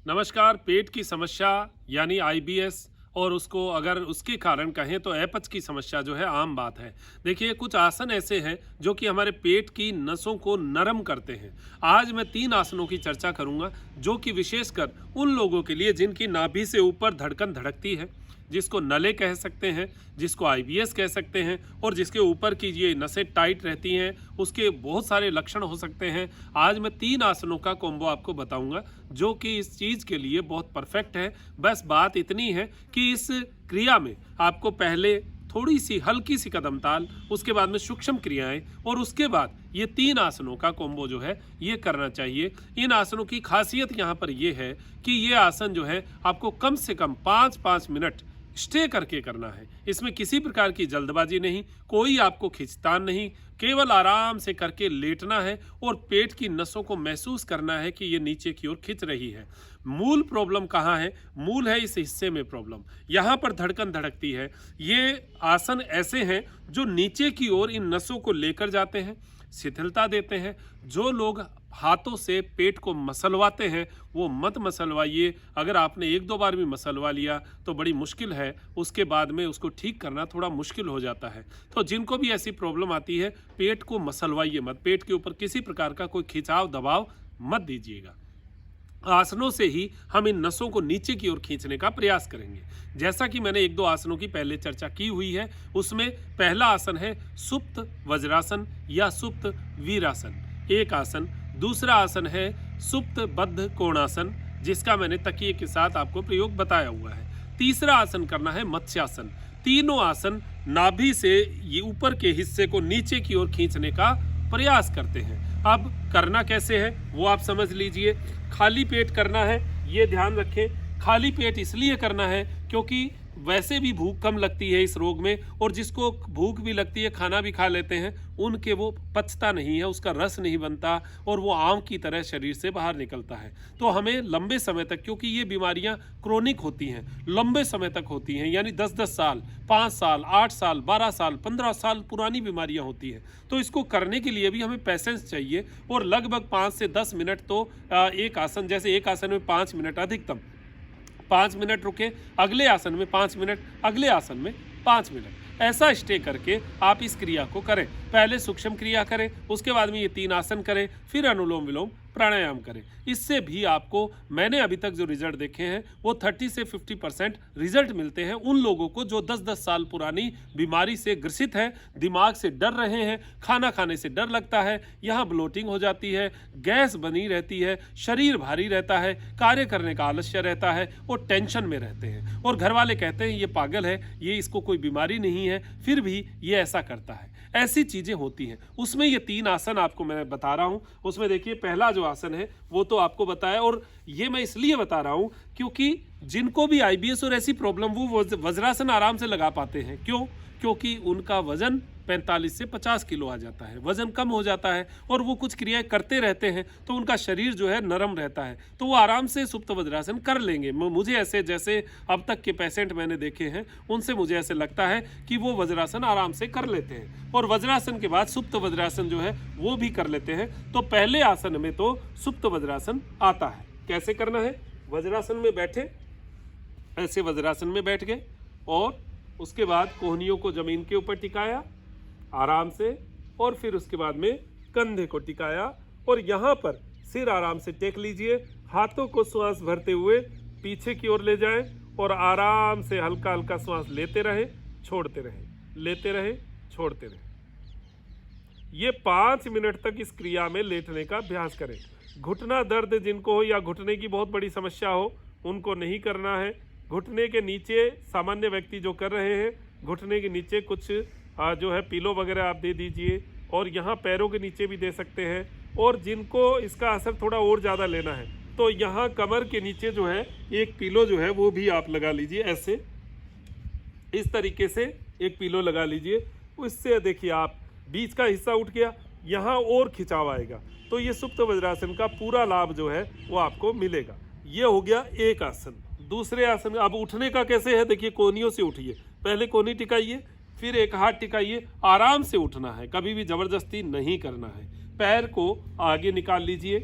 नमस्कार। पेट की समस्या यानी आईबीएस और उसको अगर उसके कारण कहें तो अपच की समस्या जो है आम बात है। देखिए कुछ आसन ऐसे हैं जो कि हमारे पेट की नसों को नरम करते हैं। आज मैं 3 आसनों की चर्चा करूंगा जो कि विशेषकर उन लोगों के लिए जिनकी नाभि से ऊपर धड़कन धड़कती है, जिसको नले कह सकते हैं, जिसको आईबीएस कह सकते हैं और जिसके ऊपर की ये नसें टाइट रहती हैं, उसके बहुत सारे लक्षण हो सकते हैं। आज मैं 3 आसनों का कॉम्बो आपको बताऊंगा जो कि इस चीज़ के लिए बहुत परफेक्ट है। बस बात इतनी है कि इस क्रिया में आपको पहले थोड़ी सी हल्की सी कदम ताल, उसके बाद में सूक्ष्म क्रियाएं और उसके बाद ये 3 आसनों का कॉम्बो जो है ये करना चाहिए। इन आसनों की खासियत यहाँ पर ये है कि ये आसन जो है आपको कम से कम 5-5 मिनट स्टे करके करना है। इसमें किसी प्रकार की जल्दबाजी नहीं, कोई आपको खिंचतान नहीं, केवल आराम से करके लेटना है और पेट की नसों को महसूस करना है कि ये नीचे की ओर खिंच रही है। मूल प्रॉब्लम कहाँ है? मूल है इस हिस्से में प्रॉब्लम। यहाँ पर धड़कन धड़कती है। ये आसन ऐसे हैं जो नीचे की ओर इन नसों को लेकर जाते हैं, शिथिलता देते हैं। जो लोग हाथों से पेट को मसलवाते हैं वो मत मसलवाइए। अगर आपने 1-2 बार भी मसलवा लिया तो बड़ी मुश्किल है, उसके बाद में उसको ठीक करना थोड़ा मुश्किल हो जाता है। तो जिनको भी ऐसी प्रॉब्लम आती है, पेट को मसलवाइए मत, पेट के ऊपर किसी प्रकार का कोई खिंचाव दबाव मत दीजिएगा। आसनों से ही हम इन नसों को नीचे की ओर खींचने का प्रयास करेंगे। जैसा कि मैंने 1-2 आसनों की पहले चर्चा की हुई है, उसमें पहला आसन है सुप्त वज्रासन या सुप्त वीरासन, एक आसन। दूसरा आसन है सुप्त बद्ध कोणासन, जिसका मैंने तकिए के साथ आपको प्रयोग बताया हुआ है। तीसरा आसन करना है मत्स्यासन। तीनों आसन नाभि से ये ऊपर के हिस्से को नीचे की ओर खींचने का प्रयास करते हैं। अब करना कैसे है वो आप समझ लीजिए। खाली पेट करना है, ये ध्यान रखें। खाली पेट इसलिए करना है क्योंकि वैसे भी भूख कम लगती है इस रोग में, और जिसको भूख भी लगती है, खाना भी खा लेते हैं, उनके वो पचता नहीं है, उसका रस नहीं बनता और वो आम की तरह शरीर से बाहर निकलता है। तो हमें लंबे समय तक, क्योंकि ये बीमारियां क्रोनिक होती हैं, लंबे समय तक होती हैं, यानी 10-10 साल, 5 साल, 8 साल, 12 साल, 15 साल पुरानी बीमारियां होती हैं। तो इसको करने के लिए भी हमें पेशेंस चाहिए और लगभग 5 से 10 मिनट तो एक आसन, जैसे एक आसन में 5 मिनट अधिकतम, 5 मिनट रुके, अगले आसन में 5 मिनट, अगले आसन में 5 मिनट, ऐसा स्टे करके आप इस क्रिया को करें। पहले सूक्ष्म क्रिया करें, उसके बाद में ये 3 आसन करें, फिर अनुलोम विलोम प्राणायाम करें। इससे भी आपको, मैंने अभी तक जो रिजल्ट देखे हैं वो 30 से 50% रिजल्ट मिलते हैं उन लोगों को जो 10-10 साल पुरानी बीमारी से ग्रसित हैं, दिमाग से डर रहे हैं, खाना खाने से डर लगता है, यहाँ ब्लोटिंग हो जाती है, गैस बनी रहती है, शरीर भारी रहता है, कार्य करने का आलस्य रहता है और टेंशन में रहते हैं। और घर वाले कहते हैं ये पागल है, ये इसको कोई बीमारी नहीं है, फिर भी ये ऐसा करता है। ऐसी चीज़ें होती हैं। उसमें ये 3 आसन आपको मैं बता रहा हूँ। उसमें देखिए पहला जो आसन है वो तो आपको बताया, और ये मैं इसलिए बता रहा हूँ क्योंकि जिनको भी आईबीएस और ऐसी प्रॉब्लम, वो वज्रासन आराम से लगा पाते हैं। क्यों? क्योंकि उनका वजन 45 से 50 किलो आ जाता है, वजन कम हो जाता है और वो कुछ क्रियाएं करते रहते हैं तो उनका शरीर जो है नरम रहता है, तो वो आराम से सुप्त वज्रासन कर लेंगे। मुझे ऐसे, जैसे अब तक के पेशेंट मैंने देखे हैं, उनसे मुझे ऐसे लगता है कि वो वज्रासन आराम से कर लेते हैं और वज्रासन के बाद सुप्त वज्रासन जो है वो भी कर लेते हैं। तो पहले आसन में तो सुप्त वज्रासन आता है। कैसे करना है? वज्रासन में बैठे, ऐसे वज्रासन में बैठ गए और उसके बाद कोहनियों को जमीन के ऊपर टिकाया आराम से, और फिर उसके बाद में कंधे को टिकाया और यहाँ पर सिर आराम से टेक लीजिए। हाथों को श्वास भरते हुए पीछे की ओर ले जाएं और आराम से हल्का हल्का श्वास लेते रहें, छोड़ते रहें, लेते रहें, छोड़ते रहें। ये 5 मिनट तक इस क्रिया में लेटने का अभ्यास करें। घुटना दर्द जिनको हो या घुटने की बहुत बड़ी समस्या हो उनको नहीं करना है। घुटने के नीचे सामान्य व्यक्ति जो कर रहे हैं, घुटने के नीचे कुछ जो है पिलो वगैरह आप दे दीजिए, और यहाँ पैरों के नीचे भी दे सकते हैं। और जिनको इसका असर थोड़ा और ज़्यादा लेना है तो यहाँ कमर के नीचे जो है एक पिलो जो है वो भी आप लगा लीजिए। ऐसे इस तरीके से एक पिलो लगा लीजिए। उससे देखिए आप बीच का हिस्सा उठ गया, यहाँ और खिंचाव आएगा, तो ये सुप्त वज्रासन का पूरा लाभ जो है वो आपको मिलेगा। ये हो गया एक आसन। दूसरे आसन, अब उठने का कैसे है? देखिए कोहनियों से उठिए, पहले कोहनी टिकाइए, फिर एक हाथ टिकाइए, आराम से उठना है, कभी भी जबरदस्ती नहीं करना है। पैर को आगे निकाल लीजिए,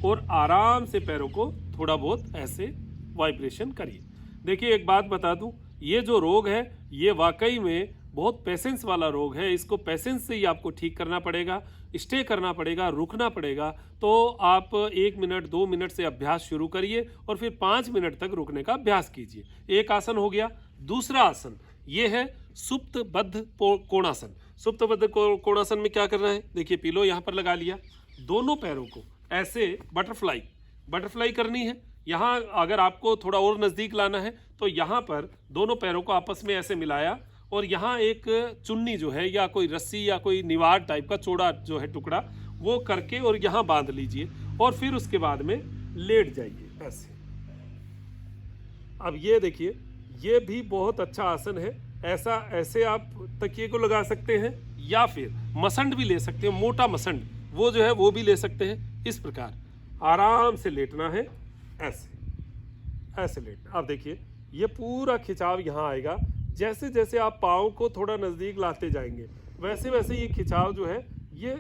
और आराम से पैरों को थोड़ा बहुत ऐसे वाइब्रेशन करिए। देखिए एक बात बता दूं, ये जो रोग है ये वाकई में बहुत पेशेंस वाला रोग है। इसको पेशेंस से ही आपको ठीक करना पड़ेगा, स्टे करना पड़ेगा, रुकना पड़ेगा। तो आप 1 मिनट 2 मिनट से अभ्यास शुरू करिए और फिर 5 मिनट तक रुकने का अभ्यास कीजिए। एक आसन हो गया। दूसरा आसन ये है सुप्त बद्ध कोणासन। सुप्त बद्ध कोणासन में क्या करना है, देखिए पिलो यहाँ पर लगा लिया, दोनों पैरों को ऐसे बटरफ्लाई करनी है। यहाँ अगर आपको थोड़ा और नज़दीक लाना है तो यहाँ पर दोनों पैरों को आपस में ऐसे मिलाया और यहाँ एक चुन्नी जो है या कोई रस्सी या कोई निवार टाइप का चौड़ा जो है टुकड़ा वो करके और यहाँ बांध लीजिए और फिर उसके बाद में लेट जाइए ऐसे। अब ये देखिए ये भी बहुत अच्छा आसन है। ऐसे आप तकिए को लगा सकते हैं या फिर मसंड भी ले सकते हैं, मोटा मसंड वो जो है वो भी ले सकते हैं। इस प्रकार आराम से लेटना है, ऐसे लेटना। अब देखिए ये पूरा खिंचाव यहाँ आएगा। जैसे जैसे आप पाँव को थोड़ा नज़दीक लाते जाएंगे वैसे वैसे ये खिंचाव जो है, ये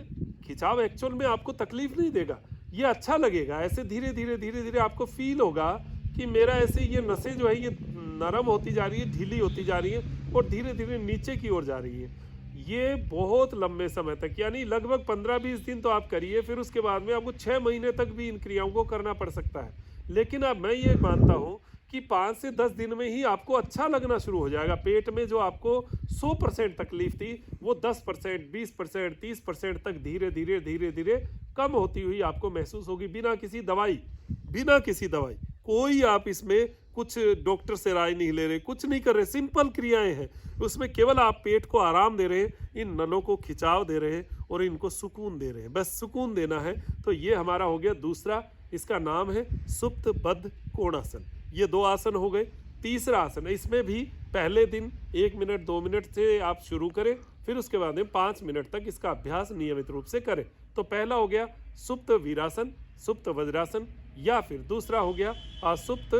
खिंचाव एक्चुअल में आपको तकलीफ नहीं देगा, ये अच्छा लगेगा। ऐसे धीरे धीरे आपको फील होगा कि मेरा ऐसे ये नसें जो है ये नरम होती जा रही है, ढीली होती जा रही है और धीरे धीरे नीचे की ओर जा रही है। ये बहुत लंबे समय तक यानी लगभग 15-20 दिन तो आप करिए, फिर उसके बाद में आपको 6 महीने तक भी इन क्रियाओं को करना पड़ सकता है। लेकिन अब मैं ये मानता हूँ कि 5 से 10 दिन में ही आपको अच्छा लगना शुरू हो जाएगा। पेट में जो आपको 100% तकलीफ थी वो 10%, 20%, 30% तक धीरे धीरे कम होती हुई आपको महसूस होगी, बिना किसी दवाई। कोई आप इसमें कुछ डॉक्टर से राय नहीं ले रहे, कुछ नहीं कर रहे, सिंपल क्रियाएं हैं। उसमें केवल आप पेट को आराम दे रहे हैं, इन नलों को खिंचाव दे रहे हैं और इनको सुकून दे रहे हैं, बस सुकून देना है। तो ये हमारा हो गया दूसरा, इसका नाम है सुप्त बद्ध कोणासन। ये 2 आसन हो गए। तीसरा आसन है, इसमें भी पहले दिन 1 मिनट 2 मिनट से आप शुरू करें, फिर उसके बाद में 5 मिनट तक इसका अभ्यास नियमित रूप से करें। तो पहला हो गया सुप्त वीरासन, सुप्त वज्रासन, या फिर दूसरा हो गया असुप्त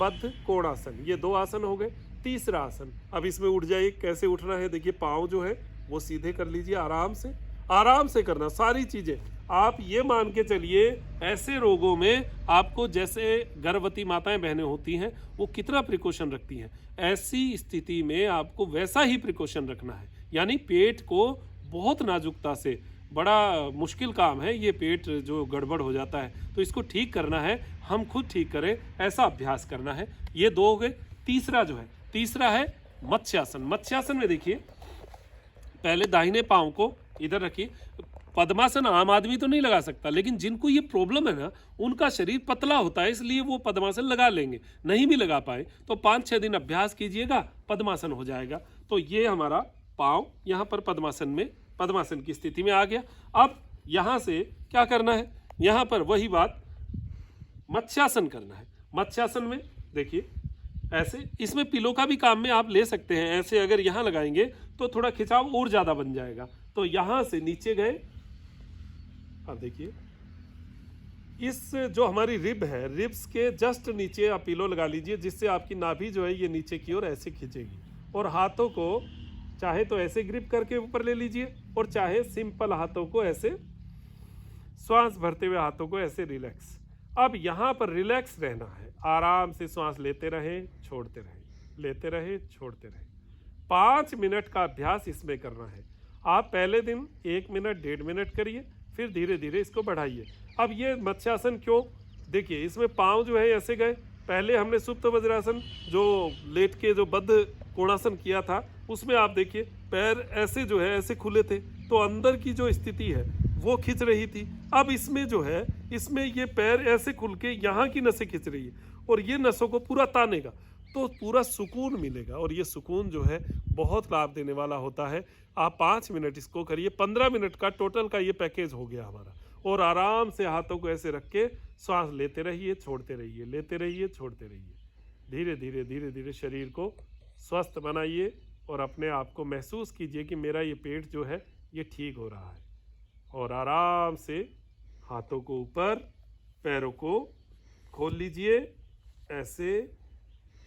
बद्ध कोणासन। ये 2 आसन हो गए। तीसरा आसन, अब इसमें उठ जाइए। कैसे उठना है, देखिए पाँव जो है वो सीधे कर लीजिए, आराम से करना सारी चीज़ें। आप ये मान के चलिए ऐसे रोगों में आपको जैसे गर्भवती माताएं बहनें होती हैं वो कितना प्रिकॉशन रखती हैं, ऐसी स्थिति में आपको वैसा ही प्रिकॉशन रखना है। यानी पेट को बहुत नाजुकता से, बड़ा मुश्किल काम है ये पेट जो गड़बड़ हो जाता है, तो इसको ठीक करना है, हम खुद ठीक करें ऐसा अभ्यास करना है। ये 2 हो गए। तीसरा है मत्स्यासन। मत्स्यासन में देखिए पहले दाहिने पाँव को इधर रखिए। पद्मासन आम आदमी तो नहीं लगा सकता, लेकिन जिनको ये प्रॉब्लम है ना उनका शरीर पतला होता है, इसलिए वो पद्मासन लगा लेंगे। नहीं भी लगा पाए तो 5-6 दिन अभ्यास कीजिएगा, पद्मासन हो जाएगा। तो ये हमारा पाँव यहाँ पर पद्मासन की स्थिति में आ गया। अब यहाँ से क्या करना है, यहाँ पर वही बात मत्स्यासन करना है। मत्स्यासन में देखिए ऐसे, इसमें पिलो का भी काम में आप ले सकते हैं। ऐसे अगर यहाँ लगाएंगे तो थोड़ा खिंचाव और ज़्यादा बन जाएगा। तो यहाँ से नीचे गए। अब देखिए इस जो हमारी रिब है, रिब्स के जस्ट नीचे आप पिलो लगा लीजिए, जिससे आपकी नाभि जो है ये नीचे की ओर ऐसे खींचेगी। और हाथों को चाहे तो ऐसे ग्रिप करके ऊपर ले लीजिए और चाहे सिंपल हाथों को ऐसे, श्वास भरते हुए हाथों को ऐसे रिलैक्स। अब यहाँ पर रिलैक्स रहना है, आराम से श्वास लेते रहें, छोड़ते रहें, लेते रहें, छोड़ते रहें। 5 मिनट का अभ्यास इसमें करना है। आप पहले दिन 1 मिनट 1.5 मिनट करिए, फिर धीरे धीरे इसको बढ़ाइए। अब ये मत्स्यासन क्यों, देखिए इसमें पाँव जो है ऐसे गए। पहले हमने सुप्त वज्रासन जो लेट के जो बद्ध कोणासन किया था, उसमें आप देखिए पैर ऐसे जो है ऐसे खुले थे, तो अंदर की जो स्थिति है वो खिंच रही थी। अब इसमें जो है, इसमें ये पैर ऐसे खुल के यहाँ की नसें खिंच रही है और ये नसों को पूरा तानेगा, तो पूरा सुकून मिलेगा। और ये सुकून जो है बहुत लाभ देने वाला होता है। आप 5 मिनट इसको करिए। 15 मिनट का टोटल का ये पैकेज हो गया हमारा। और आराम से हाथों को ऐसे रख के सांस लेते रहिए, छोड़ते रहिए, लेते रहिए, छोड़ते रहिए। धीरे धीरे शरीर को स्वस्थ बनाइए और अपने आप को महसूस कीजिए कि मेरा ये पेट जो है ये ठीक हो रहा है। और आराम से हाथों को ऊपर, पैरों को खोल लीजिए ऐसे।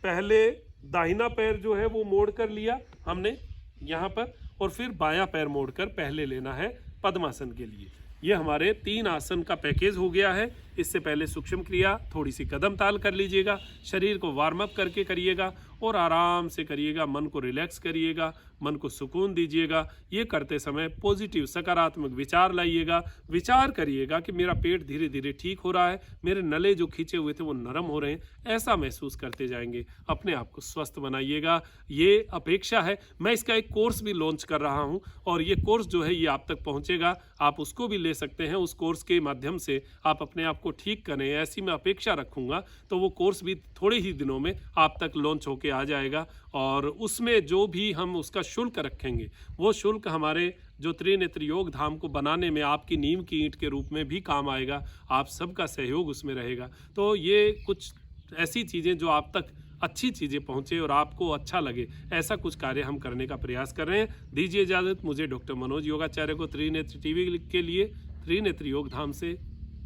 पहले दाहिना पैर जो है वो मोड़ कर लिया हमने यहाँ पर, और फिर बायां पैर मोड़कर पहले लेना है पद्मासन के लिए। ये हमारे 3 आसन का पैकेज हो गया है। इससे पहले सूक्ष्म क्रिया थोड़ी सी कदम ताल कर लीजिएगा, शरीर को वार्म अप करके करिएगा और आराम से करिएगा, मन को रिलैक्स करिएगा, मन को सुकून दीजिएगा। ये करते समय पॉजिटिव सकारात्मक विचार लाइएगा, विचार करिएगा कि मेरा पेट धीरे धीरे ठीक हो रहा है, मेरे नले जो खींचे हुए थे वो नरम हो रहे हैं, ऐसा महसूस करते जाएंगे। अपने आप को स्वस्थ बनाइएगा, ये अपेक्षा है। मैं इसका एक कोर्स भी लॉन्च कर रहा हूँ और ये कोर्स जो है ये आप तक पहुँचेगा, आप उसको भी ले सकते हैं। उस कोर्स के माध्यम से आप अपने आप को ठीक करें, ऐसी मैं अपेक्षा रखूँगा। तो वो कोर्स भी थोड़े ही दिनों में आप तक लॉन्च होके आ जाएगा और उसमें जो भी हम उसका शुल्क रखेंगे वो शुल्क हमारे जो त्रिनेत्र योग धाम को बनाने में आपकी नींव की ईंट के रूप में भी काम आएगा। आप सबका सहयोग उसमें रहेगा। तो ये कुछ ऐसी चीज़ें जो आप तक अच्छी चीज़ें पहुँचे और आपको अच्छा लगे, ऐसा कुछ कार्य हम करने का प्रयास कर रहे हैं। दीजिए इजाज़त मुझे डॉक्टर मनोज योगाचार्य को त्रिनेत्र टीवी के लिए त्रिनेत्र योग धाम से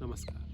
नमस्कार।